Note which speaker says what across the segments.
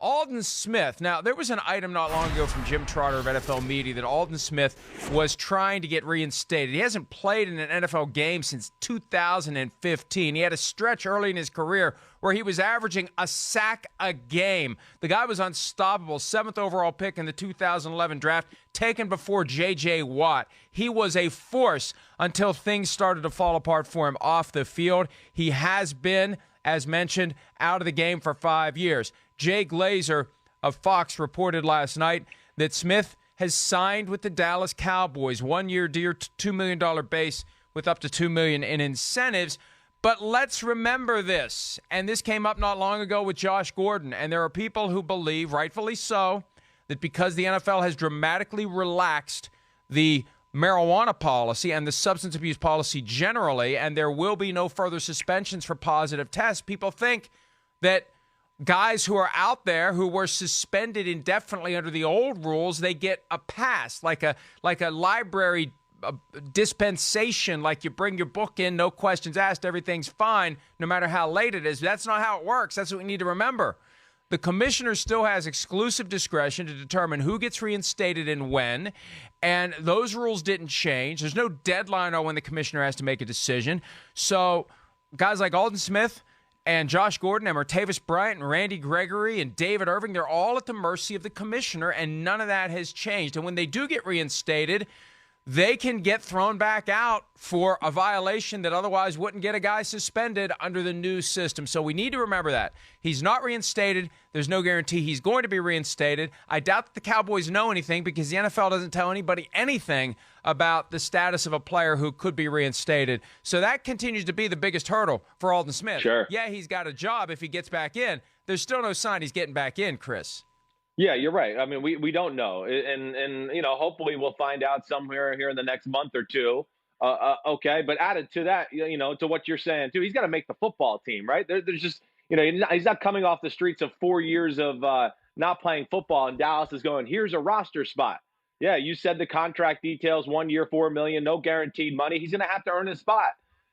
Speaker 1: Aldon Smith. Now, there was an item not long ago from Jim Trotter of NFL Media that Aldon Smith was trying to get reinstated. He hasn't played in an NFL game since 2015. He had a stretch early in his career where he was averaging a sack a game. The guy was unstoppable, 7th overall pick in the 2011 draft, taken before J.J. Watt. He was a force until things started to fall apart for him off the field. He has been, as mentioned, out of the game for 5 years. Jay Glazer of Fox reported last night that Smith has signed with the Dallas Cowboys, 1-year deal, $2 million base with up to $2 million in incentives. But let's remember this, and this came up not long ago with Josh Gordon, and there are people who believe, rightfully so, that because the NFL has dramatically relaxed the marijuana policy and the substance abuse policy generally, and there will be no further suspensions for positive tests, people think that guys who are out there who were suspended indefinitely under the old rules, they get a pass, like a library dispensation, like you bring your book in, no questions asked, everything's fine, no matter how late it is. That's not how it works. That's what we need to remember. The commissioner still has exclusive discretion to determine who gets reinstated and when, and those rules didn't change. There's no deadline on when the commissioner has to make a decision. So guys like Aldon Smith and Josh Gordon and Martavis Bryant and Randy Gregory and David Irving, they're all at the mercy of the commissioner, and none of that has changed. And when they do get reinstated, they can get thrown back out for a violation that otherwise wouldn't get a guy suspended under the new system. So we need to remember that. He's not reinstated. There's no guarantee he's going to be reinstated. I doubt that the Cowboys know anything because the NFL doesn't tell anybody anything about the status of a player who could be reinstated. So that continues to be the biggest hurdle for Aldon Smith.
Speaker 2: Sure.
Speaker 1: Yeah, he's got a job if he gets back in. There's still no sign he's getting back in, Chris.
Speaker 2: Yeah, you're right. I mean, we don't know. And hopefully we'll find out somewhere here in the next month or two. Okay. But added to that, to what you're saying, too, he's got to make the football team, right? There's just, he's not coming off the streets of 4 years of not playing football, and Dallas is going, here's a roster spot. Yeah, you said the contract details, 1 year, $4 million, no guaranteed money. He's going to have to earn his spot,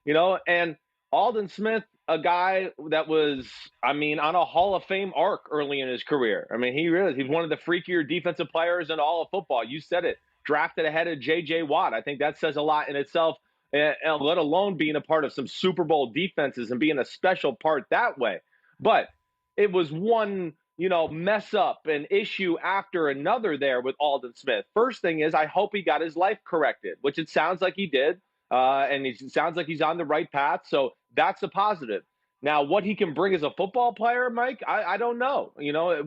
Speaker 2: and Aldon Smith, a guy that was, on a Hall of Fame arc early in his career. He's one of the freakier defensive players in all of football. You said it, drafted ahead of J.J. Watt. I think that says a lot in itself, let alone being a part of some Super Bowl defenses and being a special part that way. But it was one, mess up and issue after another there with Aldon Smith. First thing is, I hope he got his life corrected, which it sounds like he did. And it sounds like he's on the right path. So that's a positive. Now, what he can bring as a football player, Mike, I don't know.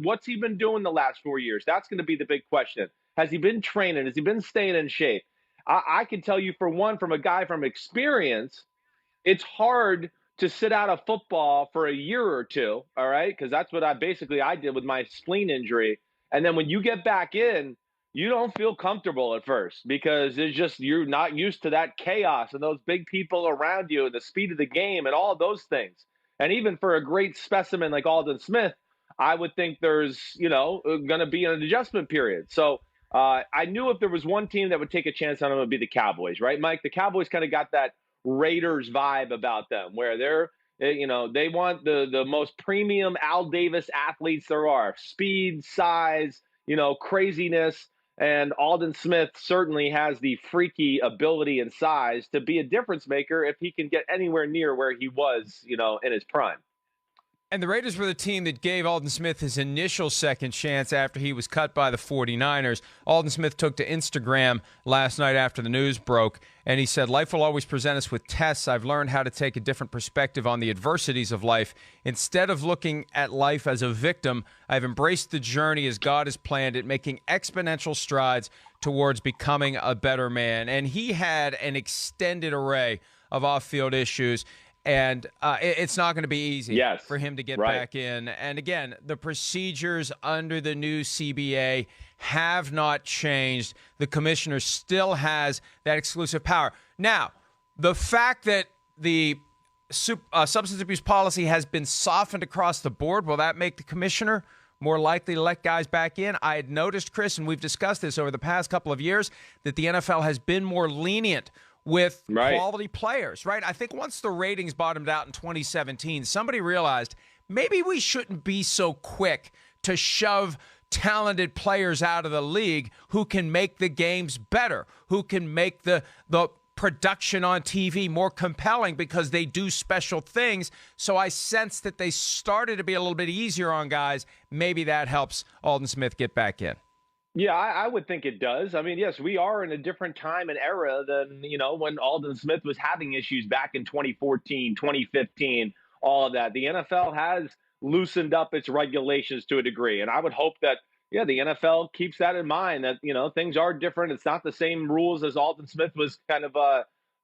Speaker 2: What's he been doing the last 4 years? That's going to be the big question. Has he been training? Has he been staying in shape? I can tell you, for one, from a guy from experience, it's hard to sit out of football for a year or two, all right? Because that's what I did with my spleen injury. And then when you get back in, you don't feel comfortable at first because it's just you're not used to that chaos and those big people around you and the speed of the game and all of those things. And even for a great specimen like Aldon Smith, I would think there's, going to be an adjustment period. So I knew if there was one team that would take a chance on him, it would be the Cowboys, right, Mike? The Cowboys kind of got that Raiders vibe about them where they want the most premium Al Davis athletes there are, speed, size, craziness. And Aldon Smith certainly has the freaky ability and size to be a difference maker if he can get anywhere near where he was, in his prime.
Speaker 1: And the Raiders were the team that gave Aldon Smith his initial second chance after he was cut by the 49ers. Aldon Smith took to Instagram last night after the news broke, and he said, "Life will always present us with tests. I've learned how to take a different perspective on the adversities of life. Instead of looking at life as a victim, I've embraced the journey as God has planned it, making exponential strides towards becoming a better man." And he had an extended array of off-field issues. And it's not going to be easy for him to get back in. And again, the procedures under the new CBA have not changed. The commissioner still has that exclusive power. Now, the fact that the substance abuse policy has been softened across the board, will that make the commissioner more likely to let guys back in? I had noticed, Chris, and we've discussed this over the past couple of years, that the NFL has been more lenient with quality players, right? I think once the ratings bottomed out in 2017, somebody realized maybe we shouldn't be so quick to shove talented players out of the league who can make the games better, who can make the production on TV more compelling because they do special things. So I sense that they started to be a little bit easier on guys. Maybe that helps Aldon Smith get back in.
Speaker 2: Yeah, I would think it does. I mean, yes, we are in a different time and era than, when Aldon Smith was having issues back in 2014, 2015, all of that. The NFL has loosened up its regulations to a degree. And I would hope that, yeah, the NFL keeps that in mind, that, things are different. It's not the same rules as Aldon Smith was kind of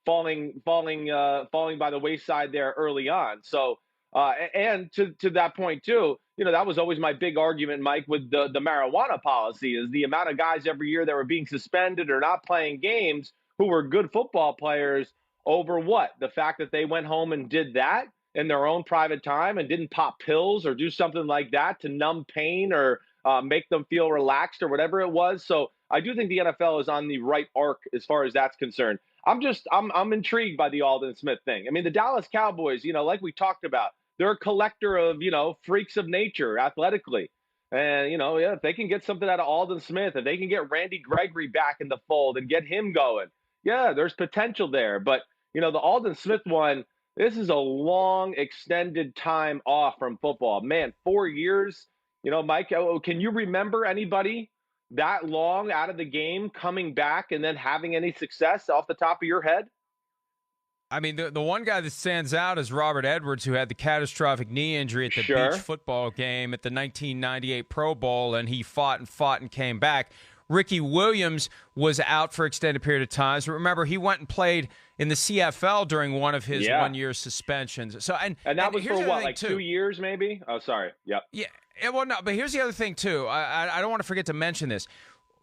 Speaker 2: falling by the wayside there early on. So, and to that point too, that was always my big argument, Mike, with the marijuana policy, is the amount of guys every year that were being suspended or not playing games who were good football players over what? The fact that they went home and did that in their own private time and didn't pop pills or do something like that to numb pain or make them feel relaxed or whatever it was. So I do think the NFL is on the right arc as far as that's concerned. I'm intrigued by the Aldon Smith thing. I mean, the Dallas Cowboys, like we talked about, they're a collector of, freaks of nature athletically. And, yeah, if they can get something out of Aldon Smith, if they can get Randy Gregory back in the fold and get him going, yeah, there's potential there. But, the Aldon Smith one, this is a long, extended time off from football. Man, 4 years, Mike, can you remember anybody that long out of the game coming back and then having any success off the top of your head?
Speaker 1: I mean, the one guy that stands out is Robert Edwards, who had the catastrophic knee injury at the beach football game at the 1998 Pro Bowl, and he fought and came back. Ricky Williams was out for extended period of time. So remember, he went and played in the CFL during one of his 1 year suspensions. So and
Speaker 2: that was for what, like 2 years maybe? Oh, sorry. Yep.
Speaker 1: Yeah. Well, no, but here's the other thing too. I don't want to forget to mention this.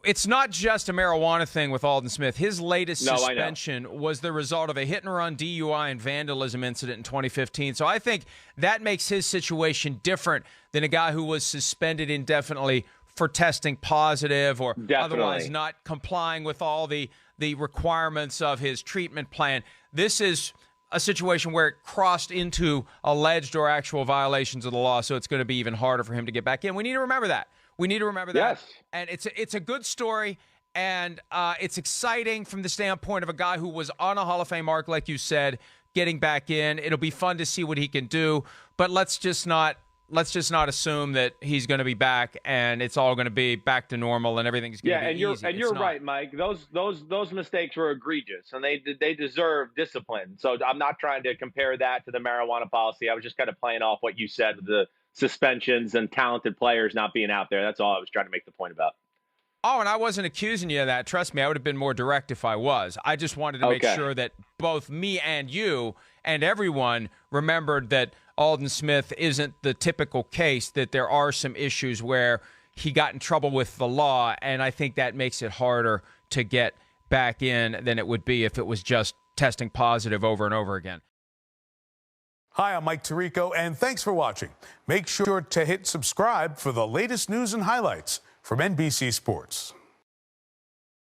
Speaker 1: It's not just a marijuana thing with Aldon Smith. His latest suspension was the result of a hit-and-run DUI and vandalism incident in 2015. So I think that makes his situation different than a guy who was suspended indefinitely for testing positive or otherwise not complying with all the requirements of his treatment plan. This is a situation where it crossed into alleged or actual violations of the law, so it's going to be even harder for him to get back in. We need to remember that.
Speaker 2: Yes.
Speaker 1: And it's a good story, and it's exciting from the standpoint of a guy who was on a Hall of Fame arc, like you said, getting back in. It'll be fun to see what he can do, but let's just not assume that he's going to be back and it's all going to be back to normal and everything's going to be easy.
Speaker 2: And you're right, Mike. Those mistakes were egregious and they deserve discipline. So I'm not trying to compare that to the marijuana policy. I was just kind of playing off what you said with the suspensions and talented players not being out there. That's all I was trying to make the point about.
Speaker 1: Oh, and I wasn't accusing you of that. Trust me, I would have been more direct if I was. I just wanted to make sure that both me and you and everyone remembered that Aldon Smith isn't the typical case, that there are some issues where he got in trouble with the law, and I think that makes it harder to get back in than it would be if it was just testing positive over and over again.
Speaker 3: Hi, I'm Mike Tirico, and thanks for watching. Make sure to hit subscribe for the latest news and highlights from NBC Sports.